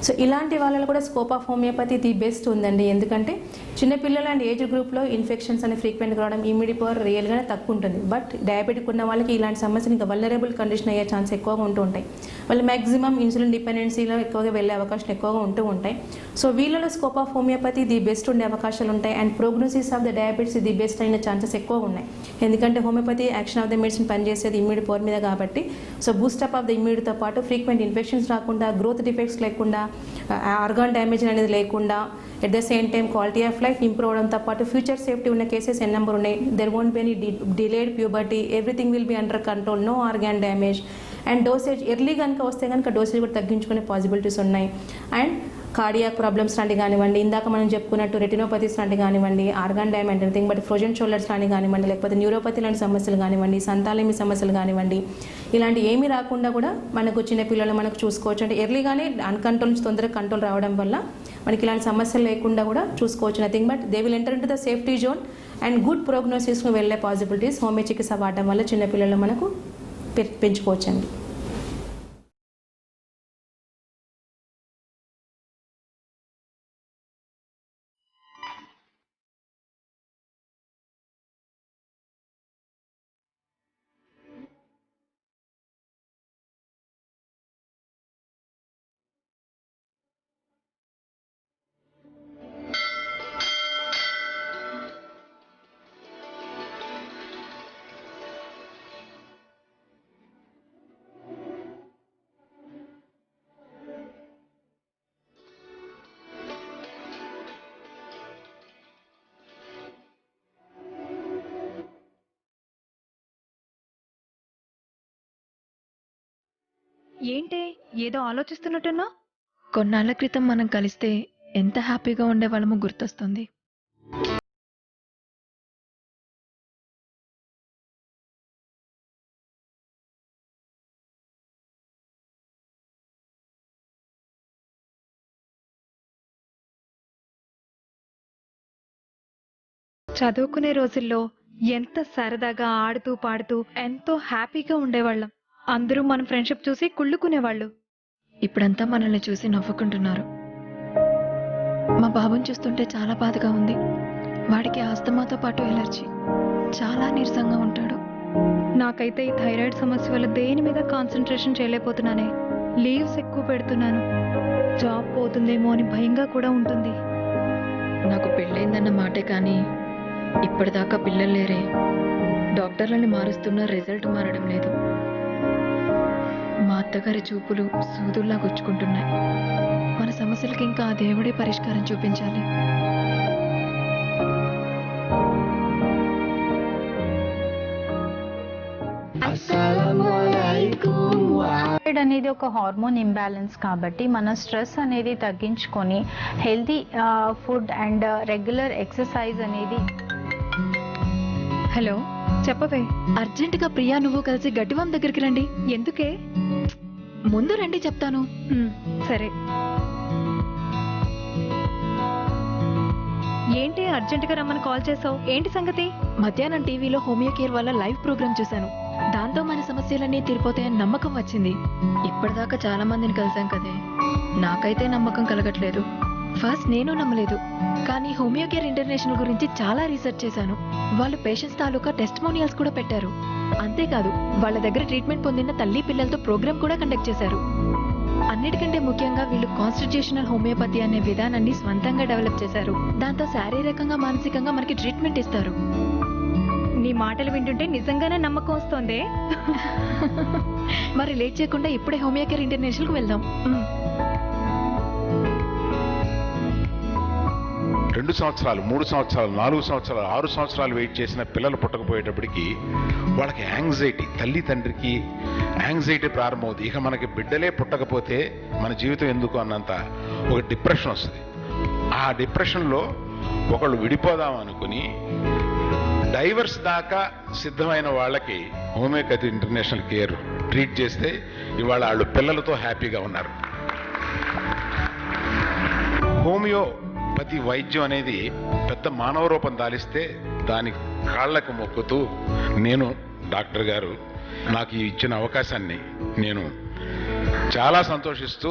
సో ఇలాంటి వాళ్ళలో కూడా scope of homeopathy the best ఉందండి. ఎందుకంటే చిన్నపిల్లలు అండ్ ఏజ్ గ్రూప్లో ఇన్ఫెక్షన్స్ అనేది ఫ్రీక్వెంట్గా రావడం, ఇమ్యూనిటీ పవర్ రియల్గానే తక్కువ ఉంటుంది. బట్ డయాబెటిక్ ఉన్న వాళ్ళకి ఇలాంటి సమస్యలు ఇంకా వల్నరబుల్ కండిషన్ అయ్యే ఛాన్స్ ఎక్కువగా ఉంటూ ఉంటాయి. వాళ్ళు మ్యాక్సిమం ఇన్సులిన్ డిపెండెన్సీలో ఎక్కువగా వెళ్ళే అవకాశాలు ఎక్కువగా ఉంటూ ఉంటాయి. సో వీళ్ళలో scope of homeopathy the best ఉండే అవకాశాలు ఉంటాయి. And prognosis of the diabetes the best అయిన ఛాన్సెస్ ఎక్కువ ఉన్నాయి. ఎందుకంటే homeopathy action of the medicine పనిచేసేది ఇమ్యూనిటీ పవర్ మీద కాబట్టి, సో బూస్టప్ ఆఫ్ ద ఇమ్యూనిటీతో పాటు ఫ్రీక్వెంట్ ఇన్ఫెక్షన్స్ రాకుండా, గ్రోత్ డిఫెక్ట్స్ లేకుండా, ఆర్గాన్ డ్యామేజ్ అనేది లేకుండా, at the same time quality of life improve అవడంతో పాటు ఫ్యూచర్ సేఫ్టీ ఉన్న కేసెస్ ఎన్ నెంబర్ ఉన్నాయి. There won't be any delayed puberty, everything will be under control, no organ damage. And dosage early కనుక వస్తే కనుక dosage కూడా తగ్గించుకునే పాసిబిలిటీస్ ఉన్నాయి. అండ్ కార్డియాక్ ప్రాబ్లమ్స్ లాంటి కానివ్వండి, ఇందాక మనం చెప్పుకున్నట్టు రెటినోపతిస్ లాంటి కానివ్వండి, organ damage anything but frozen shoulders లాంటి కానివ్వండి, లేకపోతే న్యూరోపతి లాంటి సమస్యలు కానివ్వండి, సంతానలేమి సమస్యలు కానివ్వండి, ఇలాంటి ఏమీ రాకుండా కూడా మనకు చిన్న పిల్లలు మనకు చూసుకోవచ్చు. అంటే ఎర్లీగానే అన్కంట్రోల్ నుంచి తొందరగా కంట్రోల్ రావడం వల్ల మనకి ఇలాంటి సమస్యలు లేకుండా కూడా చూసుకోవచ్చు. Nothing but they will enter into the safety zone and good ప్రోగ్నోసిస్ను వెళ్ళే పాసిబిలిటీస్ హోమియో చికిత్స వాడడం వల్ల చిన్నపిల్లలు మనకు పెంచుకోవచ్చండి. ఏంటే ఏదో ఆలోచిస్తున్నట్టున్నా? కొన్నాళ్ల క్రితం మనం కలిస్తే ఎంత హ్యాపీగా ఉండేవాళ్ళమో గుర్తొస్తుంది. చదువుకునే రోజుల్లో ఎంత సరదాగా ఆడుతూ పాడుతూ ఎంతో హ్యాపీగా ఉండేవాళ్ళం. అందరూ మన ఫ్రెండ్షిప్ చూసి కుళ్ళుకునేవాళ్ళు. ఇప్పుడంతా మనల్ని చూసి నవ్వుకుంటున్నారు. మా బాబుని చూస్తుంటే చాలా బాధగా ఉంది. వాడికి ఆస్తమాతో పాటు ఎలర్జీ, చాలా నీరసంగా ఉంటాడు. నాకైతే ఈ థైరాయిడ్ సమస్య వల్ల దేని మీద కాన్సన్ట్రేషన్ చేయలేకపోతున్నానే. లీవ్స్ ఎక్కువ పెడుతున్నాను. జాబ్ పోతుందేమో అని భయంగా కూడా ఉంటుంది. నాకు పెళ్ళైందన్న మాటే కానీ ఇప్పటిదాకా పిల్లలు లేరే. డాక్టర్లని మారుస్తున్నా రిజల్ట్ మారడం లేదు. మా అత్తగారి చూపులు సూదుల్లా గుచ్చుకుంటున్నాయి. మన సమస్యలకి ఇంకా ఆ దేవుడే పరిష్కారం చూపించాలి. థైరాయిడ్ అనేది ఒక హార్మోన్ ఇంబ్యాలెన్స్ కాబట్టి మన స్ట్రెస్ అనేది తగ్గించుకొని healthy food and regular exercise అనేది. హలో, చెప్పవే. అర్జెంటుగా ప్రియా నువ్వు కలిసి గడ్డివాం దగ్గరికి రండి. ఎందుకే? ముందు రండి చెప్తాను. సరే. ఏంటి అర్జెంటుగా రమ్మని కాల్ చేసావు? ఏంటి సంగతి? మధ్యాహ్నం టీవీలో హోమియోకేర్ వల్ల లైవ్ ప్రోగ్రామ్ చూశాను. దాంతో మన సమస్యలన్నీ తీరిపోతాయని నమ్మకం వచ్చింది. ఇప్పటిదాకా చాలా మందిని కలిసాం కదే, నాకైతే నమ్మకం కలగట్లేదు. ఫస్ట్ నేను నమ్మలేదు, కానీ హోమియోకేర్ ఇంటర్నేషనల్ గురించి చాలా రీసెర్చ్ చేశాను. వాళ్ళు పేషెంట్స్ తాలూకా టెస్టిమోనియల్స్ కూడా పెట్టారు. అంతేకాదు వాళ్ళ దగ్గర ట్రీట్మెంట్ పొందిన తల్లి పిల్లలతో ప్రోగ్రామ్ కూడా కండక్ట్ చేశారు. అన్నిటికంటే ముఖ్యంగా వీళ్ళు కాన్స్టిట్యూషనల్ హోమియోపతి అనే విధానాన్ని స్వంతంగా డెవలప్ చేశారు. దాంతో శారీరకంగా మానసికంగా మనకి ట్రీట్మెంట్ ఇస్తారు. నీ మాటలు వింటుంటే నిజంగానే నమ్మకం వస్తోంది. మరి లేట్ చేయకుండా ఇప్పుడే హోమియోకేర్ ఇంటర్నేషనల్కి వెళ్దాం. 2 సంవత్సరాలు 3 సంవత్సరాలు 4 సంవత్సరాలు 6 సంవత్సరాలు వెయిట్ చేసిన పిల్లలు పుట్టకపోయేటప్పటికి వాళ్ళకి యాంగ్జైటీ, తల్లి తండ్రికి యాంగ్జైటీ ప్రారంభమవుతుంది. ఇక మనకి బిడ్డలే పుట్టకపోతే మన జీవితం ఎందుకు అన్నంత ఒక డిప్రెషన్ వస్తుంది. ఆ డిప్రెషన్లో ఒకళ్ళు విడిపోదాం అనుకుని డైవర్స్ దాకా సిద్ధమైన వాళ్ళకి హోమియోపతి ఇంటర్నేషనల్ కేర్ ట్రీట్ చేస్తే ఇవాళ వాళ్ళు పిల్లలతో హ్యాపీగా ఉన్నారు. హోమియోపతి వైద్యం అనేది పెద్ద మానవ రూపం దాలిస్తే దాని కాళ్లకు మొక్కుతూ నేను డాక్టర్ గారు నాకు ఇచ్చిన అవకాశాన్ని నేను చాలా సంతోషిస్తూ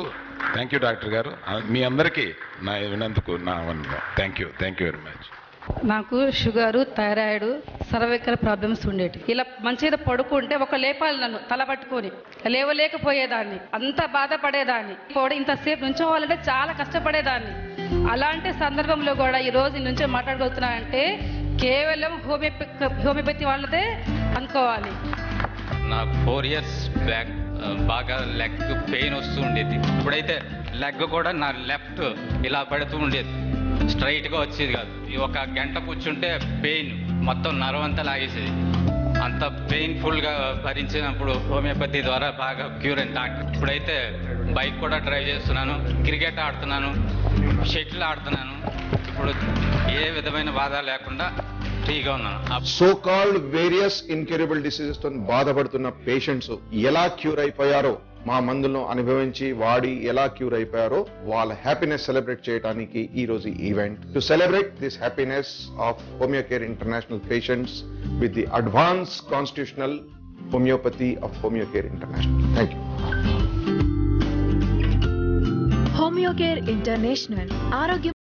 థ్యాంక్ యూ డాక్టర్ గారు. మీ అందరికీ నా వినందుకు నా థ్యాంక్ యూ వెరీ మచ్. నాకు షుగరు, థైరాయిడ్, సర్వైకల్ ప్రాబ్లమ్స్ ఉండేవి. ఇలా మంచిగా పడుకుంటే ఒక లేపాలి, నన్ను తల పట్టుకొని లేవలేకపోయేదాన్ని, అంత బాధపడేదాన్ని. ఇంతసేపు నుంచోవాలంటే చాలా కష్టపడేదాన్ని. అలాంటి సందర్భంలో కూడా ఈ రోజు నుంచో మాట్లాడగలుగుతున్నానంటే కేవలం హోమియోపతి వాళ్ళదే అనుకోవాలి. నాకు 4 years బ్యాక్ బాగా లెగ్ పెయిన్ వస్తూ ఉండేది. ఇప్పుడైతే లెగ్ కూడా నా లెఫ్ట్ ఇలా పడుతూ ఉండేది, స్ట్రైట్గా వచ్చేది కాదు. ఒక గంట కూర్చుంటే పెయిన్ మొత్తం నరం అంతా లాగేసేది. అంత పెయిన్ఫుల్గా భరించినప్పుడు హోమియోపతి ద్వారా బాగా క్యూర్ అయింది డాక్టర్. ఇప్పుడైతే బైక్ కూడా డ్రైవ్ చేస్తున్నాను, క్రికెట్ ఆడుతున్నాను, షటిల్ ఆడుతున్నాను. ఇప్పుడు ఏ విధమైన బాధ లేకుండా ఫ్రీగా ఉన్నాను. So called various incurable diseases తో బాధపడుతున్న పేషెంట్స్ ఎలా క్యూర్ అయిపోయారో, మా మందులను అనుభవించి వాడి ఎలా క్యూర్ అయిపోయారో వాళ్ళ హ్యాపీనెస్ సెలబ్రేట్ చేయడానికి ఈ రోజు event. To celebrate this happiness of Homeocare international patients with the advance constitutional homeopathy of Homeocare international. Thank you. Homeocare international ఆరోగ్య